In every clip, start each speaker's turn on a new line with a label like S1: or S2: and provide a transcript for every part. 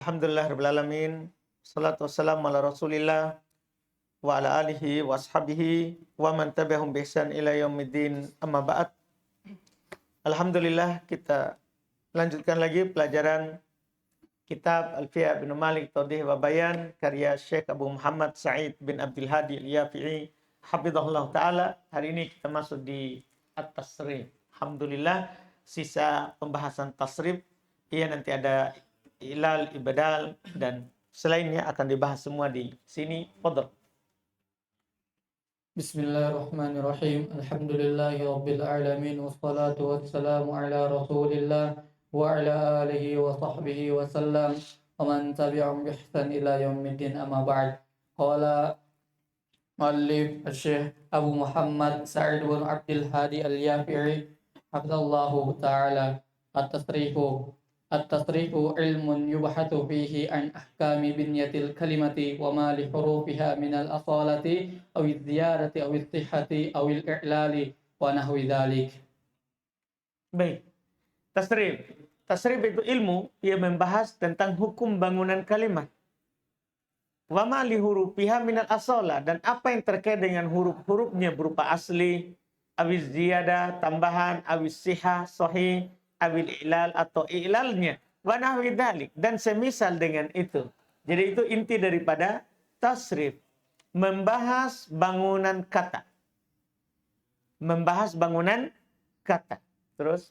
S1: Alhamdulillahirrahmanirrahim. Salatu wassalamu ala rasulillah wa ala alihi wa ashabihi wa man tabi'ahum bi ihsan ila yaumiddin amma ba'd. Alhamdulillah, kita lanjutkan lagi pelajaran kitab Alfiya bin Malik Tawdih wa Bayan karya Syekh Abu Muhammad Sa'id bin Abdul Hadi Al-Yafi'i hafizahullah ta'ala. Hari ini kita masuk di At-Tasrif. Alhamdulillah, sisa pembahasan tasrif. Nanti ada ilal, ibadal, dan selainnya akan dibahas semua di sini. Fadhal.
S2: Bismillahirrahmanirrahim. Alhamdulillahi rabbil alamin wassalatu wassalamu ala Rasulillah wa ala alihi wa sahbihi wa sallam wa man tabi'ahum bi ihsan ila yaumiddin amma ba'd. Qala muallif Syekh Abu Muhammad Sa'id bin Abdul Hadi Al-Yafi'i hafizallahu ta'ala. At-tasrifu ilmun yubhathu fihi an ahkami binyatil kalimati wa ma li hurufiha min al-asalati aw az-ziyadati aw as-sihhati aw al-i'lali wa nahwi dhalik.
S1: Baik. Tasrif. Tasrif itu ilmu yang membahas tentang hukum bangunan kalimat. Wa ma li hurufiha min al-asala, dan apa yang terkait dengan huruf-hurufnya berupa asli, awiz ziyada, tambahan, awiz sihah, sahih, awil ilal atau ilalnya, wa nahwi dzalik, dan semisal dengan itu. Jadi itu inti daripada tasrif, membahas bangunan kata. Membahas bangunan kata. Terus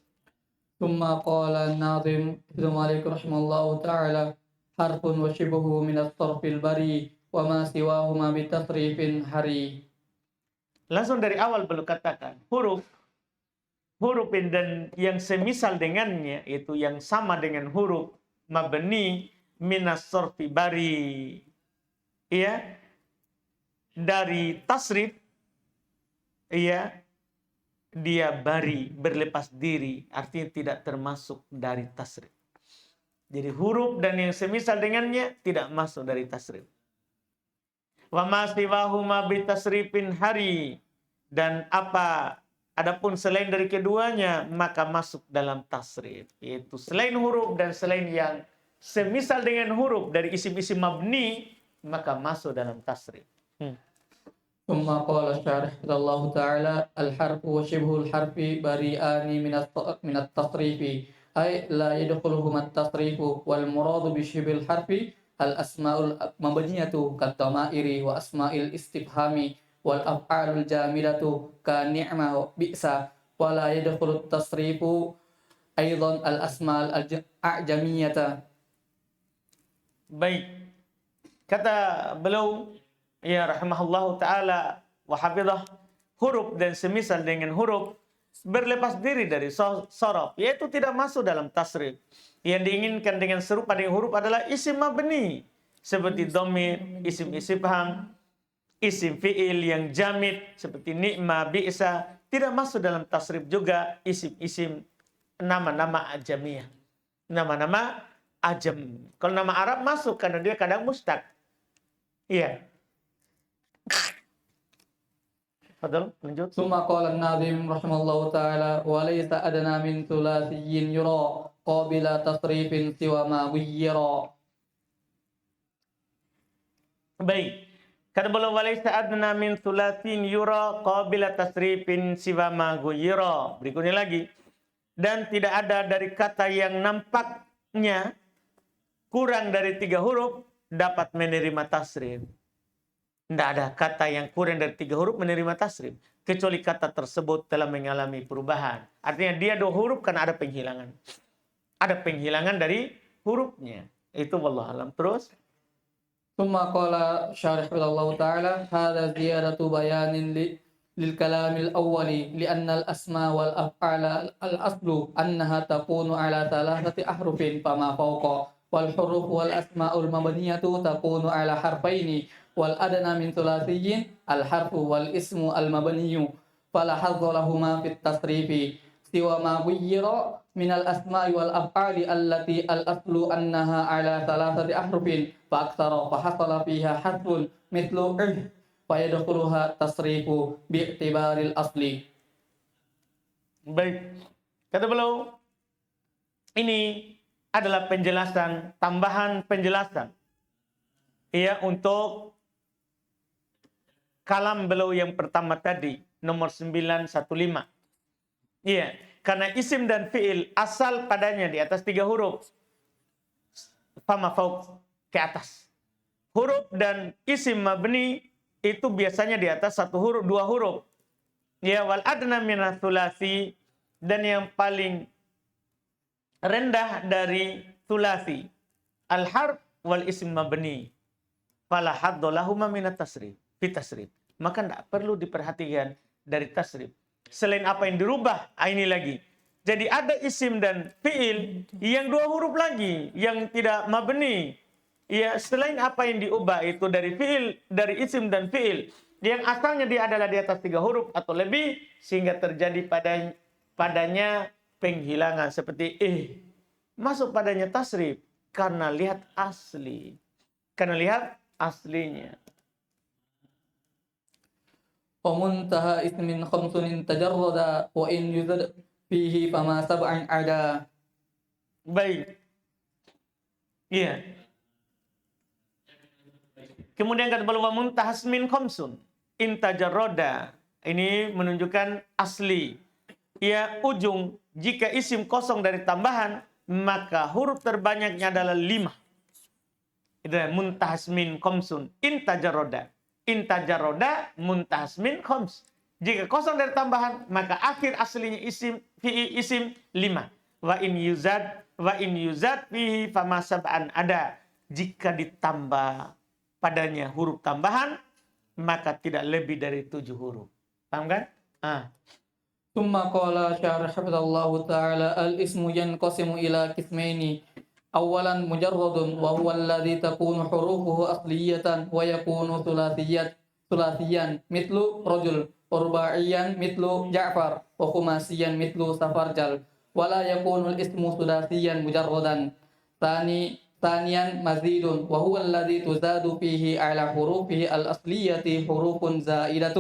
S2: Tsumma qala an-nazim Ibnu Malik rahimahullahu ta'ala harfun wa shibhu min as-sarfil bari wa ma siwahuma bi tasrifin hari.
S1: langsung dari awal perlu katakan huruf dan yang semisal dengannya, itu yang sama dengan huruf mabni minas sorfi bari, ya, dari tasrif, ya, dia bari, berlepas diri, artinya tidak termasuk dari tasrif. Jadi huruf dan yang semisal dengannya tidak masuk dari tasrif. Wa ma siwahuma bi tasrifin hari, dan apa adapun selain dari keduanya maka masuk dalam tasrif, yaitu selain huruf dan selain yang semisal dengan huruf dari isim-isim mabni maka masuk dalam tasrif.
S2: Tsumma qala syarih Allah ta'ala al-harfu wa shibhul harfi bari'ani min at-tasrifi ay la yadkhuluhuma at-tasrifu wal muradu bi shibhil harfi al-asma'ul mabniyatu kat-tamairi wa asma'il istifhami wal af'alul jamidatu ka ni'ma wa bi'sa wa la yadkhulu at-tasrifu aidan al-asma'ul a'jamiyata.
S1: Baik, kata beliau ya rahimahullahu ta'ala wa hafizah, huruf dan semisal dengan huruf berlepas diri dari sorof, yaitu tidak masuk dalam tasrif. Yang diinginkan dengan serupa dengan huruf adalah isim mabni seperti dhamir, isim istifham, isim fi'il yang jamid seperti ni'ma, bi'sa, tidak masuk dalam tasrif. Juga isim-isim nama-nama ajamiyah, nama-nama ajam. Kalau nama Arab masuk karena dia kadang mustaq. Iya. Fadhal, lanjut.
S2: Tsumma qala an-nazim rahimallahu ta'ala wa laysa adna min thulathiyin yura qabila tasrifin siwa ma ghayyara.
S1: Baik. Kata beliau walaysa adna min thulathin yura qabila tasrifin siwa ma ghayyara. Berikutnya lagi. Dan tidak ada dari kata yang nampaknya kurang dari 3 huruf dapat menerima tasrif. Tidak ada kata yang kurang dari 3 huruf menerima tasrif, kecuali kata tersebut telah mengalami perubahan. Artinya dia 2 huruf karena ada penghilangan. Ada penghilangan dari hurufnya. Itu wallahu alam. Terus
S2: Tsumma qala syarih Allah ta'ala hadza ziyadatu bayanin lil kalamil awwali li anna al-asma wal af'ala al-aslu annaha takunu ala thalathati ahrufin fama fawqa wal huruf wal asma'ul mabniyatu takunu ala harfaini wal adna min thulathiyin al harfu wal ismu al mabniyu fala hadza lahuma fit tasrifi siwa ma ghayyara min al asma'i wal af'ali allati al aslu annaha ala thalathati ahrufin fa aktsara fa hasala fiha hadfun mithlu fa yadkhuluha tasrifu bi i'tibaril asli.
S1: baik, kata beliau ini adalah penjelasan, tambahan penjelasan. Ya, untuk kalam beliau yang pertama tadi, nomor 915. Iya, karena isim dan fi'il asal padanya di atas 3 huruf. Fama fauq, ke atas. Huruf dan isim mabni itu biasanya di atas 1 huruf, 2 huruf. Ya, wal adna minats tsulasi, dan yang paling rendah dari tsulasi al harf wal isim mabni. Fala haddu lahuma minat tasrif, fi tasrif. Maka tidak perlu diperhatikan dari tasrif. Selain apa yang dirubah, ini lagi. Jadi ada isim dan fi'il yang 2 huruf lagi, yang tidak mabni. Ya, selain apa yang diubah itu dari fi'il, dari isim dan fi'il, yang asalnya dia adalah di atas 3 huruf atau lebih, sehingga terjadi padanya penghilangan. Seperti masuk padanya tasrif, karena lihat asli. Karena lihat aslinya.
S2: ومنتهى اسم خمس تجرد وإن يزد فيه فما سبع عدا.
S1: Baik. Iya. Kemudian kata beliau muntahas min khamsun intajarroda. Ini menunjukkan asli. Ya, ujung jika isim kosong dari tambahan, maka huruf terbanyaknya adalah 5. Itu muntahas min khamsun intajarroda. Intajarroda muntahas min khams. Jika kosong dari tambahan, maka akhir aslinya isim fi'i isim 5. Wa in yuzad fihi fama sab'an ada. Jika ditambah padanya huruf tambahan, maka tidak lebih dari 7 huruf. Paham kan?
S2: ثم قال شارح حفظه الله تعالى الاسم ينقسم إلى قسمين. أولا مجرد وهو الذي تكون حروفه أصلية ويكون ثلاثيا مثل رجل، ورباعيا مثل جعفر، وخماسيا مثل سفرجل، ولا يكون الاسم ثلاثيا مجردا. ثانيا مزيد وهو الذي تزاد فيه على حروفه الأصلية حروف زائدة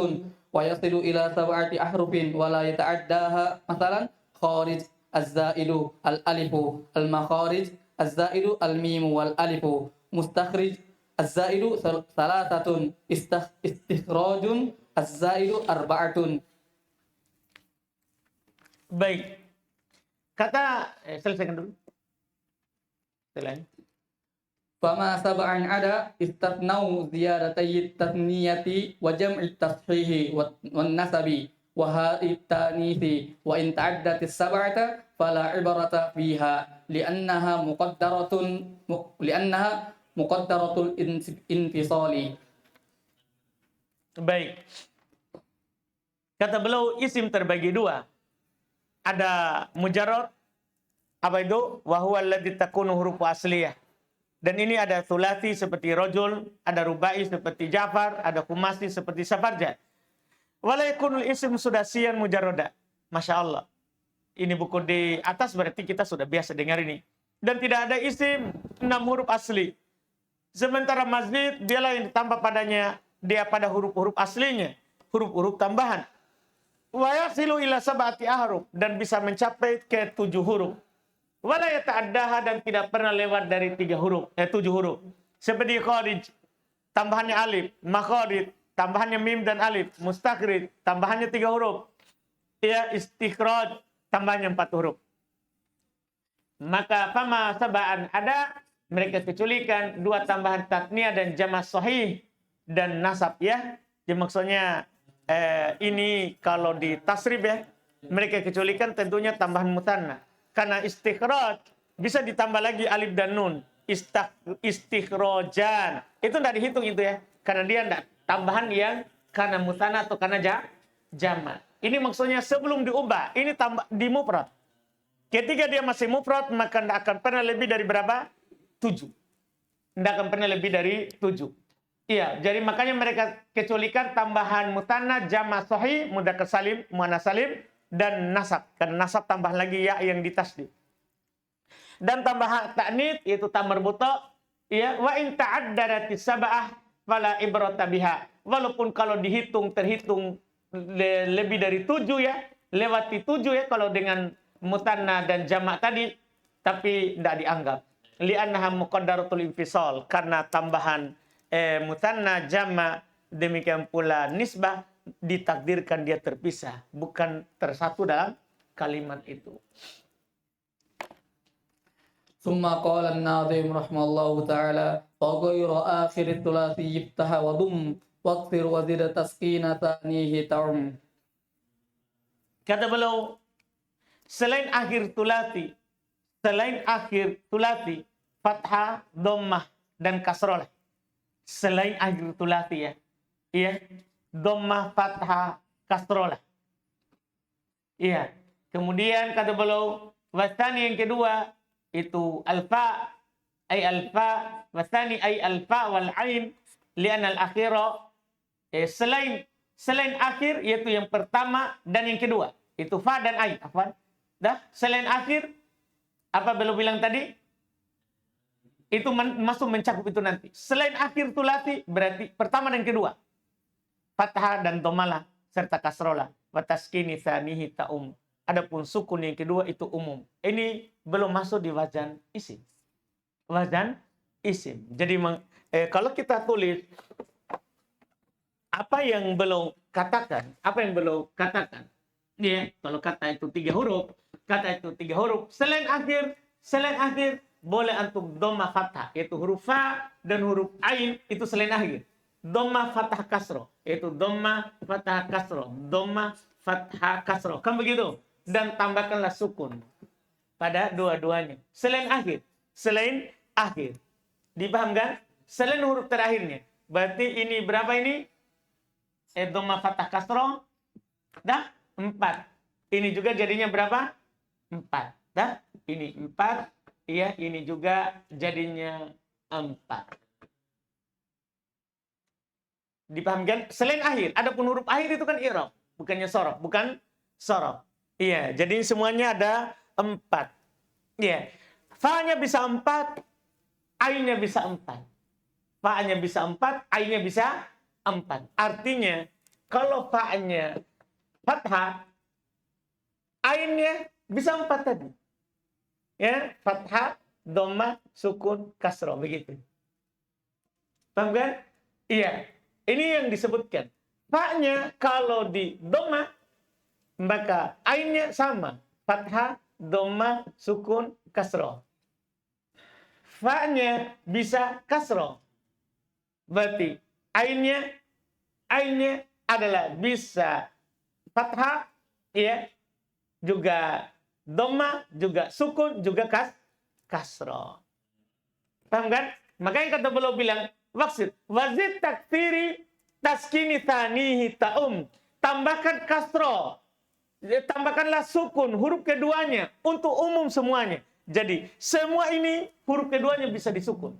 S2: ويصل إلى 7 أحرف ولا يتعداها. مثلا خارج الزائد الألف، المخارج الزائد الميم والألف، مستخرج الزائد 3، استخراج الزائد 4.
S1: Baik. Kata selesaikan dulu. Selain
S2: فما سبعا عدا استثنوا زيادتي التثنية وجمع التصحيح والنسب وهاء التانيث وإن تعدت السبعة فلا عبرة فيها لأنها مقدرة الانفصال.
S1: baik. Kata beliau isim terbagi 2. Ada mujarrad, apa itu? Wa huwa alladzi takunu hurufu asliyah. Dan ini ada thulathi seperti rajul, ada rubai seperti Ja'far, ada khumasi seperti Safarja. Wala yakunul ism sudasiyan mujarrada. Masya Allah. Ini buku di atas berarti kita sudah biasa dengar ini. Dan tidak ada isim 6 huruf asli. Sementara mazid dialah yang ditambah padanya, dia pada huruf-huruf aslinya, huruf-huruf tambahan. Wa yasilu ila 7 ahruf, dan bisa mencapai ke 7 huruf. Wala yata'addaha, dan tidak pernah lewat dari 7 huruf. Seperti kharij, tambahannya alif, makharij, tambahannya mim dan alif, mustakhrij, tambahannya 3 huruf. Ya, istikhraj, tambahannya 4 huruf. Maka fama sab'an ada, mereka kecualikan 2 tambahan tatniyah dan jama' sahih dan nasab ya. Jadi maksudnya ini kalau di tasrif ya, mereka kecualikan tentunya tambahan mutanna. Karena istikhraj bisa ditambah lagi alif dan nun. Istikhrojan. Itu tidak dihitung itu ya. Karena dia tidak tambahan yang karena mutanna atau karena jama'. Ini maksudnya sebelum diubah. Ini tambah di mufrad. Ketika dia masih mufrad, maka tidak akan pernah lebih dari berapa? 7. Tidak akan pernah lebih dari 7. Iya, jadi makanya mereka kecualikan tambahan mutanna, jama' sahih, mudzakkar salim, muannas salim, dan nasab. Karena nasab tambah lagi ya yang ditasdid. Dan tambahan ta'nits yaitu tamar buta, ya, wa in ta'addadatis sab'ah fala ibrata biha. Walaupun kalau terhitung lebih dari 7 ya, lewati 7 ya kalau dengan mutanna dan jamak tadi, tapi tidak dianggap. Li'annaha muqaddaratul infisal, karena tambahan mutanna jama, demikian pula nisbah ditakdirkan dia terpisah, bukan tersatu dalam kalimat itu.
S2: ثم قال الناظم رحمه الله تعالى وغير آخر الثلاثي يفتح وضم واكثر وزد تسكين ثانيه تعم.
S1: Kata beliau, selain akhir tulati, fathah, dhammah dan kasrah. Selain akhir tulati ya. Iya, dhammah, fathah, kasrah. Iya. Kemudian kata beliau, wasani yang kedua itu alfa, ay alfa, wasani ay alfa wal ain, lian al akhira, selain akhir yaitu yang pertama dan yang kedua itu fa dan ain. Afwan. Dah, selain akhir apa belum bilang tadi? Itu masuk mencakup itu nanti. Selain akhir tulati berarti pertama dan kedua. Fathah dan dhammalah serta kasrolah. Wa taskini tsanihi ta'um. Adapun sukun yang kedua itu umum. Ini belum masuk di wazan isim. Wazan isim. Jadi kalau kita tulis apa yang belum katakan, ya, kalau kata itu 3 huruf, selain akhir boleh antum dhamma fathah, yaitu huruf fa dan huruf ain itu selain akhir. Dhamma fathah kasroh, yaitu dhamma fathah kasroh, dhamma fathah kasroh. Kan begitu? Dan tambahkanlah sukun pada dua-duanya. Selain akhir. Dipahamkan? Selain huruf terakhirnya. Berarti ini berapa ini? Dhamma fathah kasroh. Dah? 4. Ini juga jadinya berapa? 4. Dah? Ini 4. Iya, ini juga jadinya 4. Dipahamkan? Selain akhir. Adapun huruf akhir itu kan i'rab, bukannya sorof, bukan sorof. Iya, jadi semuanya ada 4. Iya. Fa-nya bisa 4, ainnya bisa 4. Fa-nya bisa 4, ainnya bisa 4. Artinya, kalau fa-nya fathah, ainnya bisa 4 tadi. Ya, fathah, dhammah, sukun, kasrah, begitu. Paham kan? Iya. Ini yang disebutkan. Fa-nya kalau di dhammah, maka ainnya sama. Fathah, dhammah, sukun, kasrah. Fa-nya bisa kasrah. Berarti ainnya adalah bisa fathah, ya, juga dhammah, juga sukun, juga kasrah. Paham kan? Makanya kata beliau bilang, maksud wazid takfiri taskini tsanihi ta'um. Tambahkan kasrah. Tambahkanlah sukun huruf keduanya untuk umum semuanya. Jadi semua ini huruf keduanya bisa disukun.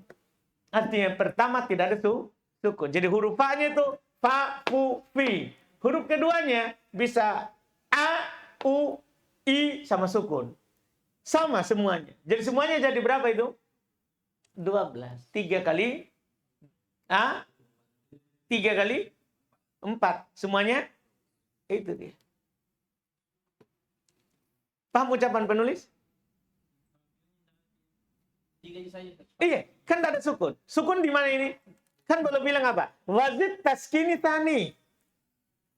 S1: Artinya pertama tidak ada sukun. Jadi huruf fa-nya itu fa, fu, fi. Huruf keduanya bisa a, u, i sama sukun. Sama semuanya. Jadi semuanya jadi berapa itu? 12. 3 kali a, 3 kali 4. Semuanya itu dia. Paham ucapan penulis? Iya, kan tidak ada sukun. Sukun di mana ini? Kan belum bilang apa? Wazid taskini tani.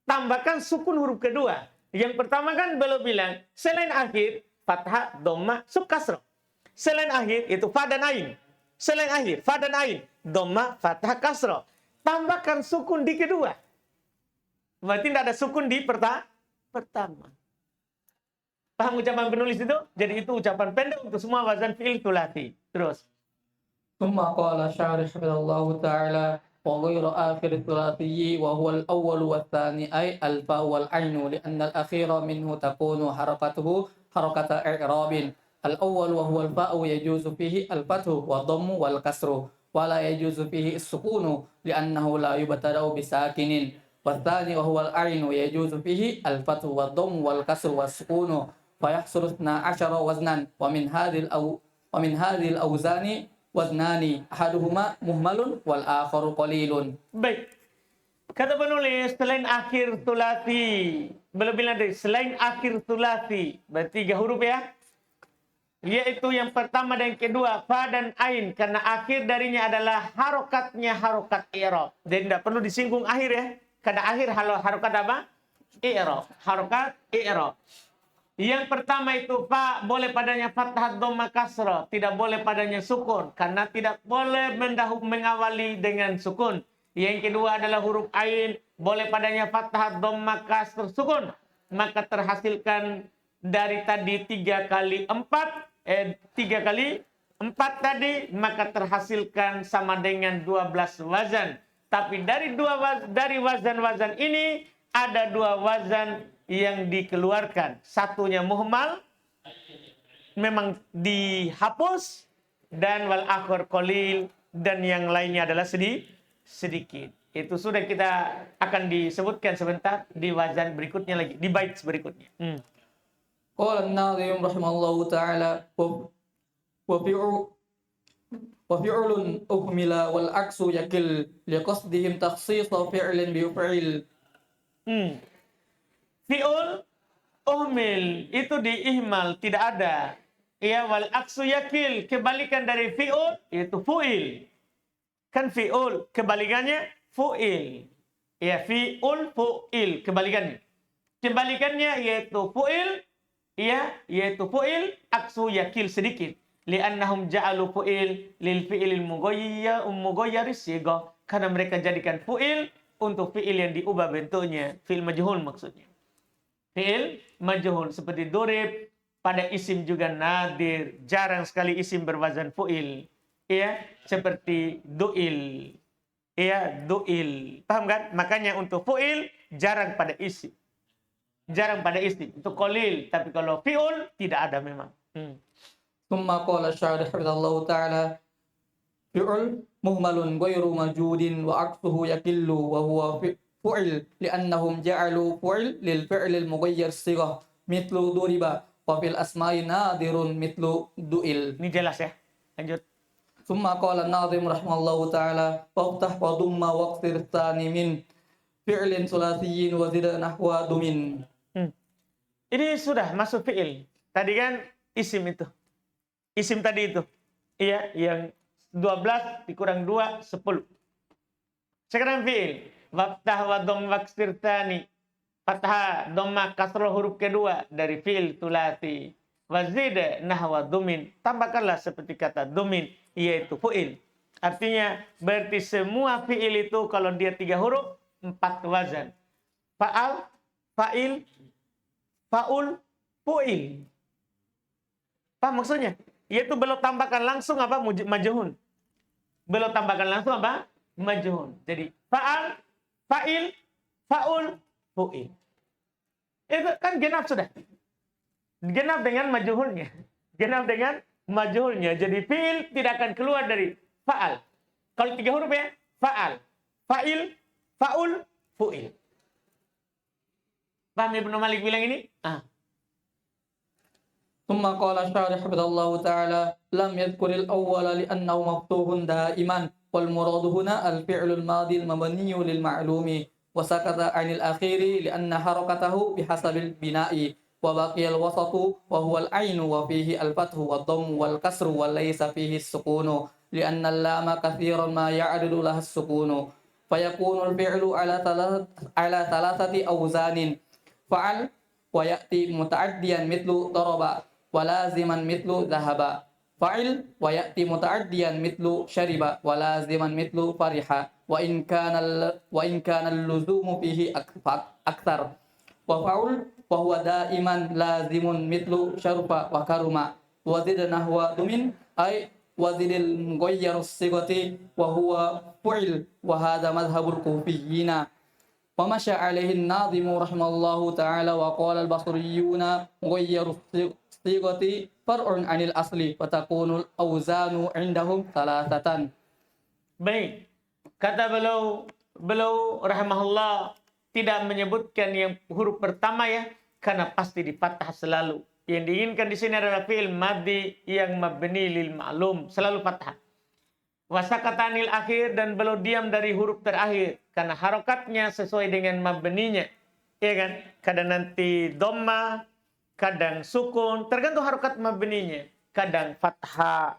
S1: Tambahkan sukun huruf kedua. Yang pertama kan belum bilang selain akhir fathah, dhammah, sub kasrah. Selain akhir itu fa dan ain. Selain akhir fa dan ain, dhammah, fathah, kasrah. Tambahkan sukun di kedua. Berarti tidak ada sukun di pertama. Paham ucapan penulis itu? Jadi itu ucapan pendek untuk semua wazan fi'il thulathi. Terus.
S2: ثم قال الشارح حفظه الله تعالى وغير آخر الثلاثي وهو الأول والثاني أي الفاء والعين لأن الأخير منه تكون حركته حركة إعراب. الأول وهو الفاء يجوز فيه الفتح والضم والكسر ولا يجوز فيه السكون لأنه لا يبتدأ بساكن. والثاني وهو العين يجوز فيه الفتح والضم والكسر والسكون فيحصل 12 وزنا ومن هذه الأوزان وزنان أحدهما مهمل والآخر قليل.
S1: Baik. Kata penulis selain akhir thulathi. Belum bilang tadi selain akhir thulathi. Berarti 3 huruf ya. Yaitu yang pertama dan yang kedua, fa dan ain. Karena akhir darinya adalah harokatnya harokat i'rab. Jadi tidak perlu disinggung akhir ya. Karena akhir harokat apa? I'rab. Harokat i'rab. Yang pertama itu fa, boleh padanya fathah dhamma kasrah, tidak boleh padanya sukun karena tidak boleh mengawali dengan sukun. Yang kedua adalah huruf ain, boleh padanya fathah dhamma kasrah sukun. Maka terhasilkan dari tadi 3 kali 4 tadi, maka terhasilkan sama dengan 12 wazan. Tapi dari wazan-wazan ini ada 2 wazan yang dikeluarkan. Satunya muhmal, memang dihapus, dan wal akhir qalil, dan yang lainnya adalah sedikit. Itu sudah kita akan disebutkan sebentar di wazan berikutnya lagi, di bait berikutnya.
S2: Qala an-nadhim rahimahullahu ta'ala wa fi'lun uhmila wal aksu yakil liqasdihim takhsisa fi'lin bi fi'il.
S1: Fi'ul uhmil itu diihmal, tidak ada. Ya, wal aksu yakil, kebalikan dari fi'ul yaitu fu'il. Kan fi'ul kebalikannya fu'il. Ya, fi'ul fu'il kebalikannya. Kebalikannya yaitu fu'il, ya, yaitu fu'il aksu yakil sedikit. Li'annahum ja'alu fu'il lil fi'ilil mughayyris sigah. Karena mereka jadikan fu'il untuk fi'il yang diubah bentuknya, fi'il majhul maksudnya. Fi'il majhul seperti durib, pada isim juga nadir, jarang sekali isim berwazan fu'il. Ya, seperti du'il. Ya, du'il. Paham kan? Makanya untuk fu'il jarang pada isim. Jarang pada isim. Itu qalil, tapi kalau fi'ul tidak ada memang.
S2: Thumma qala asy-syarih hafizallahu ta'ala fi'l muhmalun ghairu majudin wa aksuhu yakillu wa huwa fu'il li'annahum ja'alu fu'il lil fi'lil mughayyir sighah mithlu duriba wa fil asma'i nadirun mithlu du'il.
S1: Ini jelas ya. Lanjut.
S2: Thumma qala an-nadhim rahimallahu ta'ala waftah wa dumma waqtir tsani min fi'lin sulasiyyin wa zid nahwa dumin.
S1: Ini sudah masuk fi'il. Tadi kan isim itu. Isim tadi itu. Iya, yang 12 dikurang 2, 10. Sekarang fi'il. Waftah wa dhamm waksir tsani. Fathah, dhamma, kasrah huruf kedua dari fi'il sulasi. Wazid nahwa dumin. Tambahkanlah seperti kata dumin, yaitu fu'il. Artinya berarti semua fi'il itu kalau dia 3 huruf 4 wazan. Fa'al, fa'il, fa'ul, fu'il. Apa maksudnya? Yaitu belum tambahkan langsung apa? Majhul. Belum tambahkan langsung apa? Majhul. Jadi fa'al, fa'il, fa'ul, fu'il. Itu kan genap sudah. Genap dengan majhulnya. Genap dengan majhulnya. Jadi fi'il tidak akan keluar dari fa'al. Kalau 3 huruf ya, fa'al, fa'il, fa'ul, fu'il. Paham Ibnu Malik bilang ini?
S2: ثم قال الشارح حفظه الله تعالى لم يذكر الأول لأنه مفتوح دائما والمراد هنا الفعل الماضي المبني للمعلوم وسكت عن الأخير لأن حركته بحسب البناء وبقي الوسط وهو العين وفيه الفتح والضم والكسر وليس فيه السكون لأن اللام كثيرا ما يعدل لها السكون فيكون الفعل على ثلاثة أوزان فعل ويأتي متعديا مثل ضرب ولازما مثل ذهب فعل ويأتي متعديا مثل شرب ولازما مثل فرح وإن كان اللزوم فيه أكثر وفعل وهو دائما لازم مثل شرف وكرم وزد نحو ضمن أي وزد المغير الصيغة وهو فعل وهذا مذهب الكوفيين ومشى عليه الناظم رحمه الله تعالى وقال البصريون مغير الصيغة فرع عن الأصل فتكون الأوزان عندهم ثلاثة.
S1: Baik, kata beliau rahimahullah tidak menyebutkan yang huruf pertama ya, karena pasti di fathah selalu. Yang diinginkan di sini adalah fi'il madhi yang mabni lil ma'lum, selalu fathah. Wasakatanil akhir, dan beliau diam dari huruf terakhir karena harokatnya sesuai dengan mabninya. Ya kan? Kadang nanti dhamma, kadang sukun, tergantung harokat mabninya. kadang fathah.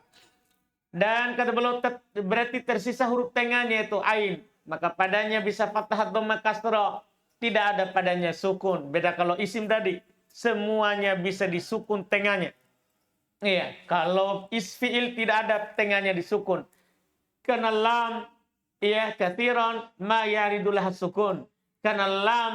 S1: Dan kata beliau berarti tersisa huruf tengahnya itu ain. Maka padanya bisa fathah dhamma kasrah. Tidak ada padanya sukun. Beda kalau isim tadi. Semuanya bisa disukun tengahnya. Iya, kalau isfi'il tidak ada tengahnya disukun. Karena lam, iya, kathiran ma yaridullah sukun. Karena lam,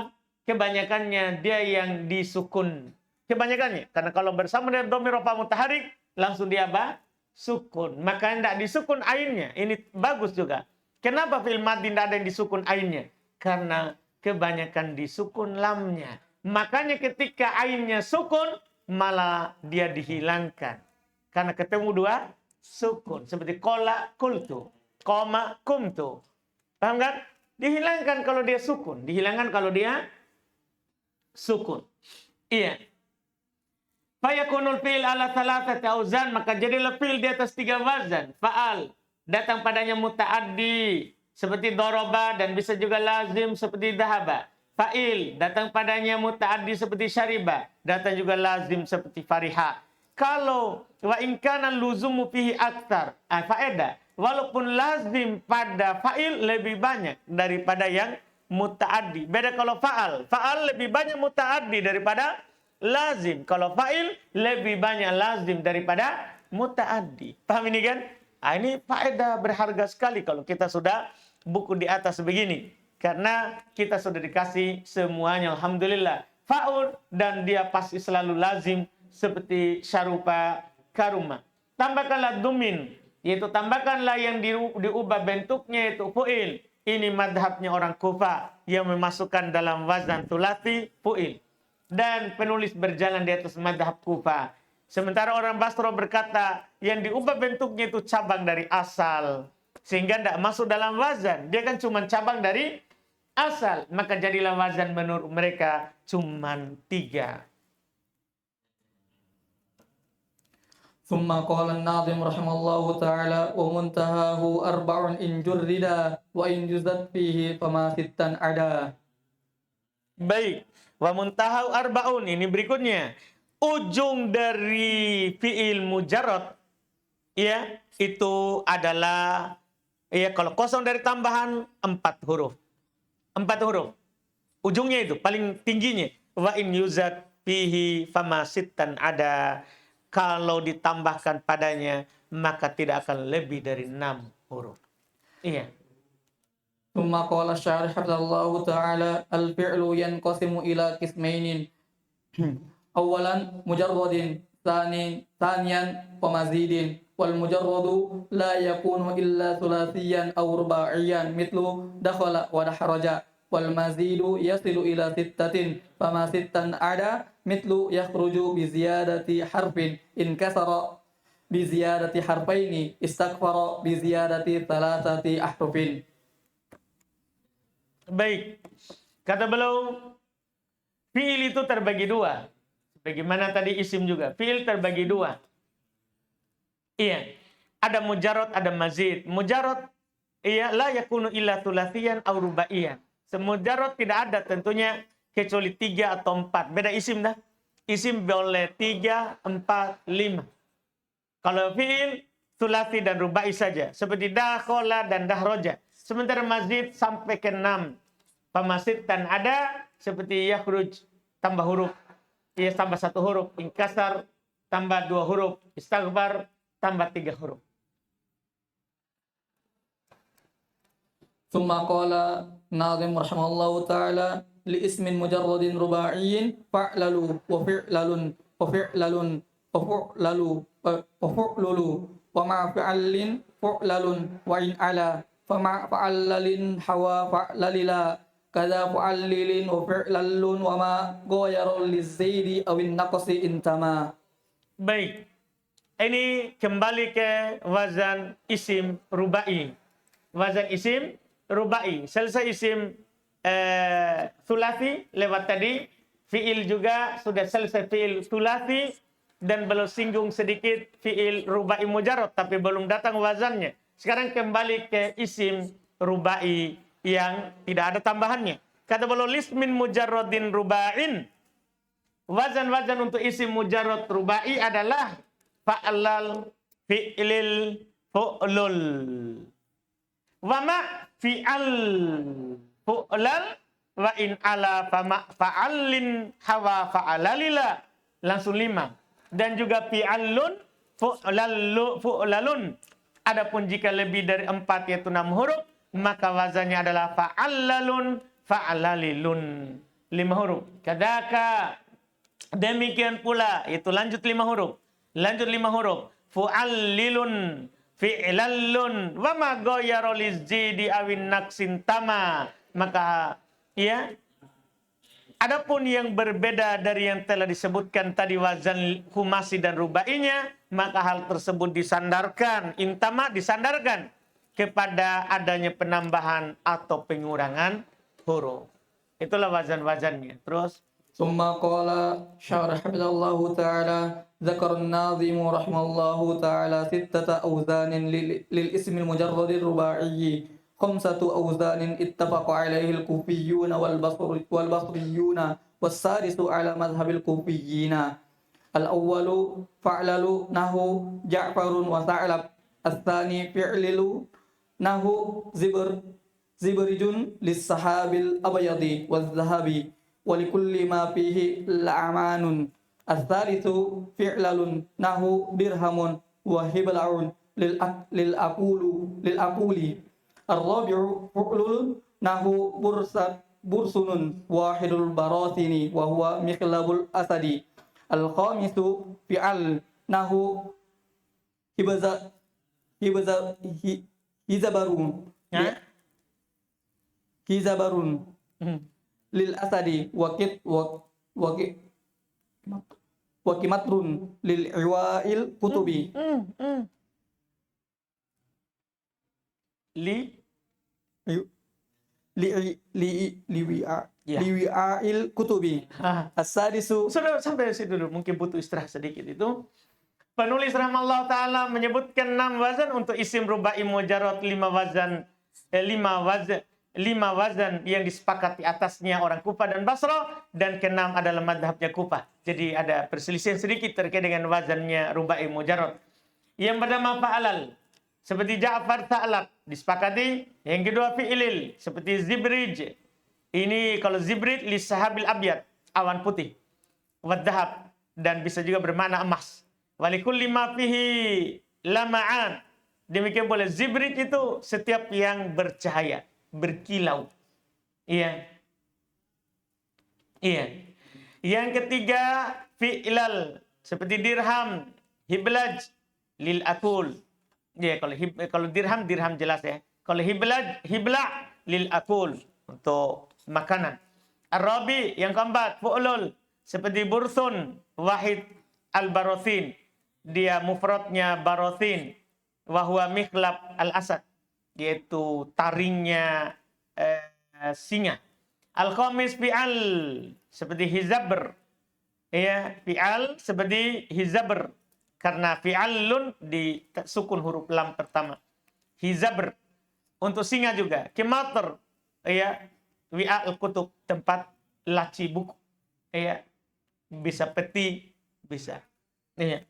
S1: kebanyakannya dia yang disukun. Kebanyakannya. Karena kalau bersama dengan dhamir rafa mutaharik, langsung dia apa? Sukun. Maka tidak disukun ainnya. Ini bagus juga. Kenapa fi'il madhi tidak ada yang disukun ainnya? Karena kebanyakan disukun lamnya. Makanya ketika ainnya sukun, malah dia dihilangkan. Karena ketemu dua sukun. Seperti kola kultu, koma kumtu. Paham kan? Dihilangkan kalau dia sukun. Dihilangkan kalau dia sukun. Iya. Fayakunul fi'il ala thalathati auzan, maka jadilah fi'il di atas 3 wazan. Fa'al, datang padanya muta'addi seperti doroba, dan bisa juga lazim seperti dahaba. Fa'il, datang padanya muta'addi seperti syariba, datang juga lazim seperti fariha. Kalau wa in kana luzumu fihi aktar, faedah, walaupun lazim pada fa'il lebih banyak daripada yang muta'addi. Beda kalau fa'al, fa'al lebih banyak muta'addi daripada lazim. Kalau fa'il lebih banyak lazim daripada muta'addi. Paham ini kan? Ini faedah berharga sekali kalau kita sudah buku di atas begini. Karena kita sudah dikasih semuanya, alhamdulillah. Fa'ul dan dia pasti selalu lazim seperti syarupa karuma. Tambahkanlah dumin, yaitu tambahkanlah yang diubah bentuknya itu fu'il. Ini madhabnya orang Kufa yang memasukkan dalam wazan thulathi fu'il. Dan penulis berjalan di atas madhab Kufa. Sementara orang Basra berkata yang diubah bentuknya itu cabang dari asal. Sehingga tidak masuk dalam wazan. Dia kan cuma cabang dari asal. Maka jadilah wazan menurut mereka cuma 3.
S2: ثم قال الناظم رحمه الله تعالى ومنتهاه 4 إن جردا وإن جزت فيه فما 6 عدا.
S1: Baik. Wa muntahau arba'un, ini berikutnya. Ujung dari fi'il mujarrad, ya, itu adalah, ya, kalau kosong dari tambahan 4 huruf. 4 huruf. Ujungnya itu paling tingginya. Wa in yuzad fihi fama sittan ada. Kalau ditambahkan padanya maka tidak akan lebih dari 6 huruf. Iya.
S2: ثم قال الشارح حفظه الله تعالى الفعل ينقسم إلى قسمين أولا مجرد ثانيا ومزيد والمجرد لا يكون إلا ثلاثيا أو رباعيا مثل دخل ودحرج والمزيد يصل إلى 6 فما 6 عدا مثل يخرج بزيادة حرف انكسر بزيادة حرفين استكبر بزيادة 3 أحرف.
S1: Baik, kata beliau, fi'il itu terbagi 2. Bagaimana tadi isim juga, fi'il terbagi 2. Iya, ada mujarrad, ada mazid. Mujarrad, iya, la yakunu illa thulathiyan aw rubaiyan. Semujarrad tidak ada tentunya kecuali 3 atau 4. Beda isim dah. Isim boleh 3, 4, 5. Kalau fi'il, thulathi dan rubai saja. Seperti dakhala dan dahroja. Sementara mazid sampai ke 6. Pamasid dan ada seperti yakhruj tambah huruf. Ia tambah 1 huruf. Inkasar tambah 2 huruf. Istaghfar tambah 3 huruf.
S2: ثم قال ناظم رحمه الله تعالى لاسم مجرد رباعي فعلل وفعلل وفعلل وفعلل وفعلل ومع فعل فعلل وإن على فمع فعلل حوا فعلللا كذا فعلل وفعلل وما غير للزيد أو النقص انتما.
S1: Baik. Ini kembali ke wazan isim rubai. Wazan isim rubai. Selesai isim thulathi lewat tadi. Fi'il juga sudah selesai fi'il thulathi. Dan belum singgung sedikit fi'il rubai mujarrad. Tapi belum datang wazannya. Sekarang kembali ke isim rubai yang tidak ada tambahannya. Kata beliau lismin mujarradin rubain. Wazan-wazan untuk isim mujarrad rubai adalah fa'lal, fi'lil, fu'lul. Wa ma fi'al, fu'lal, wa in ala fama fa'allin hawa fa'alalila. Langsung 5. Dan juga fi'allun, fu'lalun. Adapun jika lebih dari 4 yaitu 6 huruf, maka wazannya adalah fa'allalun, fa'alalilun. 5 huruf. Kadaka, demikian pula, itu lanjut 5 huruf. Lanjut 5 huruf. Fu'allilun, fi'lallun, wa ma ghayyara lizidi awin naksin tama. Maka ya, adapun yang berbeda dari yang telah disebutkan tadi wazan khumasi dan rubainya, maka hal tersebut disandarkan, intama disandarkan kepada adanya penambahan atau pengurangan huruf. Itulah wazan-wazannya. Terus
S2: ثم قال شارح حفظه الله تعالى ذكر الناظم رحمه الله تعالى 6 أوزان للاسم المجرد الرباعي 5 أوزان اتفق عليه الكوفيون والبصريون والسادس على مذهب الكوفيين. الأول فعلل نحو جعفر وثعلب. الثاني فعلل نحو زبرج للسحاب الأبيض والذهب ولكل ما فيه لعمان. الثالث فعلل نحو درهم وهبلع للأقول. الرابع فعلل نحو برسن واحد البراثن وهو مخلب الأسد. الخامس فعل نحو هزبرون lil asadi wakimatrun lil iwail kutubi liwi'ail kutubi. As-sadisu.
S1: Sudah sampai situ dulu, mungkin butuh istirahat sedikit itu. Penulis rahimahullah taala menyebutkan 6 wazan untuk isim rubai mujarrad, 5 wazan yang disepakati atasnya orang Kufah dan Basra, dan ke-6 adalah madhabnya Kufah. Jadi ada perselisihan sedikit terkait dengan wazannya rubai mujarrad. Yang pertama fa'alal, seperti Ja'far Tha'lab, disepakati. Yang kedua fi'ilil, seperti Zibrij. Ini kalau Zibrij li sahabil abyad, awan putih. Wadhahab, dan bisa juga bermakna emas. Walikulli ma fihi lama'an. Demikian boleh Zibrij itu setiap yang bercahaya, berkilau. Iya. Yang ketiga fi'lal, seperti dirham, hiblaj lil akul. Ya, kalau dirham jelas ya. Kalau hibla lil akul, untuk makanan. Arabi yang keempat fu'lul, seperti bursun wahid al-barothin. Dia mufradnya barothin, wa huwa mikhlab al-asad, yaitu taringnya singa. Al-khamis fi'al, seperti hizabr. Ya, fi'al seperti hizabr, karena fi'alun di sukun huruf lam pertama. Hizabr untuk singa juga. Kimatr, ya, wi'al kutub, tempat laci buku. Ya, bisa peti, bisa. Ya.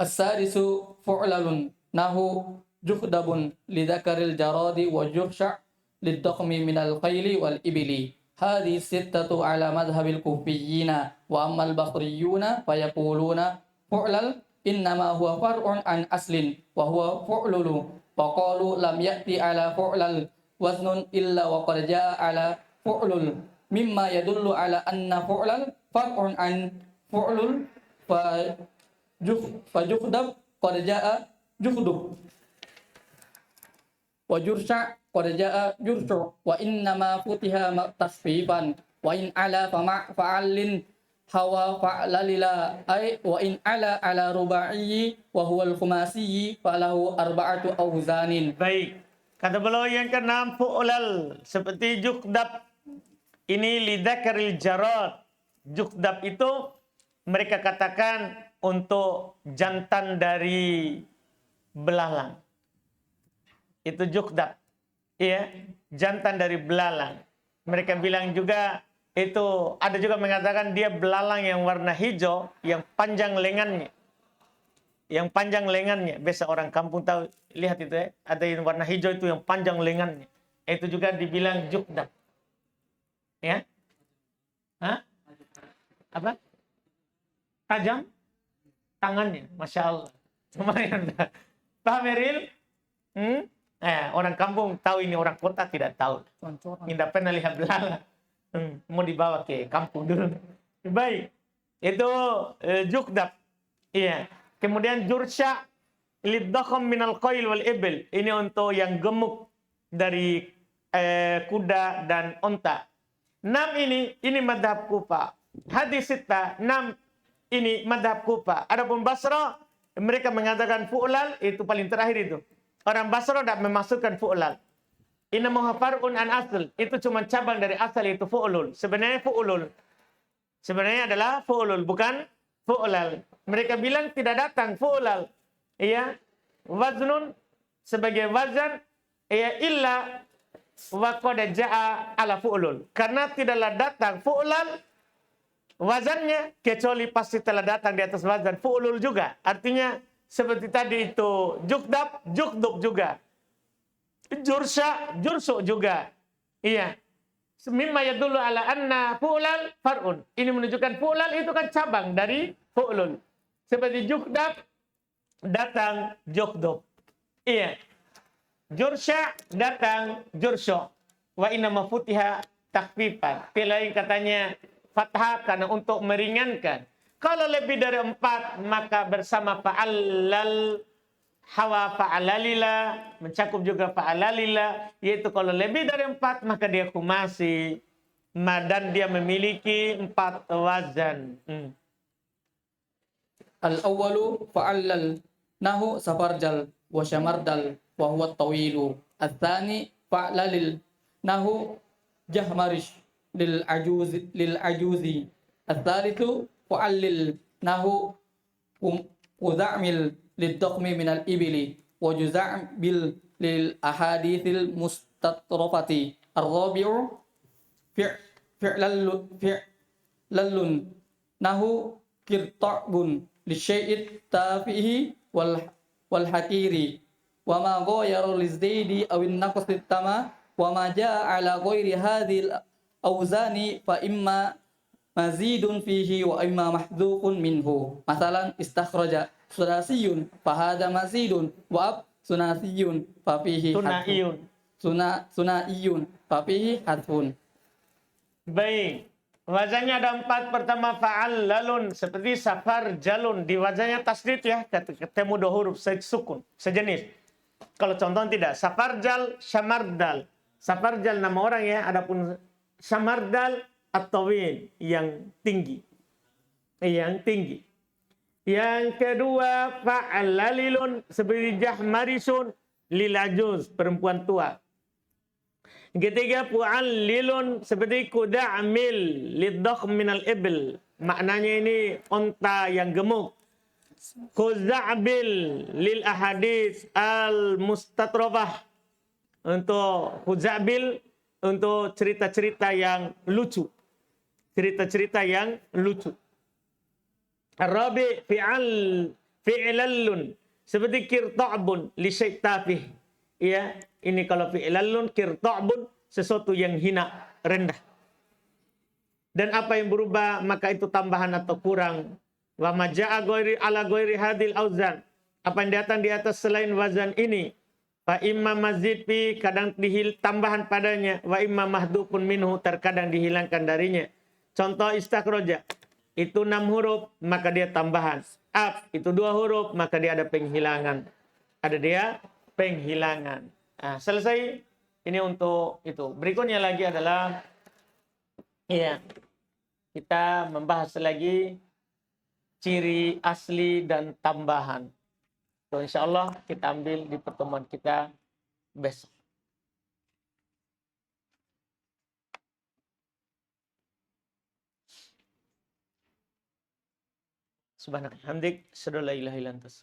S2: As-sadisu fu'lalun nahu juhdabun lidzakaril jaradi wa juhsha liddakhmi minal khayli wal ibili. Hadhihi sittatu ala madhhabil kufiyyina wa ammal basriyuna fayaquluna fu'lal innama huwa far'un an aslin wa huwa fu'lulu wa qalu lam ya'ti ala fu'lal waznun illa wa qad jaa ala fu'lul mimma yadullu ala anna fu'lal far'un an fu'lul fajuhdab qad jaa juhdub wa jursha qad jaa jursu wa inna ma futiha tasfifan wa in ala fa'alin hawa fa'lalila ay wa in ala rubai wa huwa al-khumasi falahu arba'atu awzanin.
S1: Baik. Kata beliau yang ke-6 fu'lal, seperti juhdab. Ini lidzakaril jarad. Juhdab itu mereka katakan untuk jantan dari belalang. Itu juhdab. Ya, jantan dari belalang. Mereka bilang juga Itu ada juga mengatakan dia belalang yang warna hijau, yang panjang lengannya. Yang panjang lengannya. Biasa orang kampung tahu, lihat itu ya. Ada yang warna hijau itu yang panjang lengannya. Itu juga dibilang jukdab. Ya? Hah? Apa? Tajam? Tangannya. Masya Allah. Lumayan. Paham Eril? Orang kampung tahu, ini orang kota tidak tahu. Tidak pernah lihat belalang. Mau dibawa ke kampung dulu. Baik. Itu jukdab. Iya. Kemudian jursya liddakham minal qail wal ibil. Ini untuk yang gemuk dari kuda dan onta. 6 ini madhab Kufa. Hadis sita 6 ini madhab Kufa. Adapun Basra mereka mengatakan fu'lal, itu paling terakhir itu. Orang Basra tidak memasukkan fu'lal. Innahu far'un an asl. Itu cuma cabang dari asal, itu fu'lul. Sebenarnya fu'lul. Sebenarnya adalah fu'lul, bukan fu'lal. Mereka bilang tidak datang fu'lal. Iya. Waznun sebagai wazan, iya, illa wa qad ja'a ala fu'lul. Karena tidaklah datang fu'lal wazannya kecuali pasti telah datang di atas wazan fu'lul juga. Artinya seperti tadi itu jukdab, jukdub juga. Jursya, jursuk juga. Iya. Mimma yadullu ala anna fu'lal far'un. Ini menunjukkan fu'lal itu kan cabang dari fu'lul. Seperti jukdab, datang jukdub. Iya. Jursya, datang jursuk. Wa inna mafutiha takfifan. Lain katanya fathah karena untuk meringankan. Kalau lebih dari 4 maka bersama fa'allal, hawa fa'alalila, mencakup juga fa'alalila, yaitu kalau lebih dari 4 maka dia khumasi, dan dia memiliki 4 wazan.
S2: Al-awwalu fa'allal nahu safarjal wa syamardal wa huwa tawilu. Al-thani fa'lalil nahu jahmarish lil ajuzi. Al-thalithu fa'allil nahu udha'mil liddakhmi minal ibili wa juza'bil lil ahadithil mustatrafati. Ar-rabi'u fi'lallun nahu kirta'bun lisyai'it tafihi wal hakiri wa ma ghayaru lizaidi awin naqsit tama wa ma jaa ala ghairi hadhil awzani fa imma mazidun fihi wa imma mahdhufun minhu. Masalan istakhraja sunasiyun fa hadha mazidun wa sunasiyun fa fihi
S1: Sunaiyun.
S2: Sunaiyun fa fihi hadfun.
S1: Baik. Wazannya ada 4. Pertama fa'allalun, seperti safar jalun. Di wazannya tasdid ya, ketemu 2 huruf sukun, sejenis. Kalau contoh tidak, safarjal, syamardal. Safarjal nama orang ya, adapun syamardal at-tawil, yang tinggi. Yang tinggi. Yang kedua fa'allalilun, seperti jahmarisun lilajuz, perempuan tua. Ketiga fu'allilun, seperti kuda'mil liddakhm minal ibil. Maknanya ini onta yang gemuk. Khuza'bil lil ahadits al mustatrafah. Untuk khuza'bil, untuk cerita-cerita yang lucu. Cerita-cerita yang lucu. Ar-rabi fi'lallun, seperti kirta'bun li syai' tafih. Ya, ini kalau fi'lallun, kirta'bun, sesuatu yang hina, rendah. Dan apa yang berubah maka itu tambahan atau kurang. Wa maja'a ghairi ala ghairi hadil auzan. Apa yang datang di atas selain wazan ini. Fa imma mazid fi, kadang tambahan padanya. Wa imma mahdhufun minhu, terkadang dihilangkan darinya. Contoh istakhraja, itu 6 huruf maka dia tambahan. Ab itu 2 huruf maka dia ada penghilangan. Ada dia penghilangan. Nah, selesai. Ini untuk itu. Berikutnya lagi adalah ya, kita membahas lagi ciri asli dan tambahan. So, insya Allah kita ambil di pertemuan kita besok. Subhanallah, hamdik, asyhadu an la ilaha illa anta.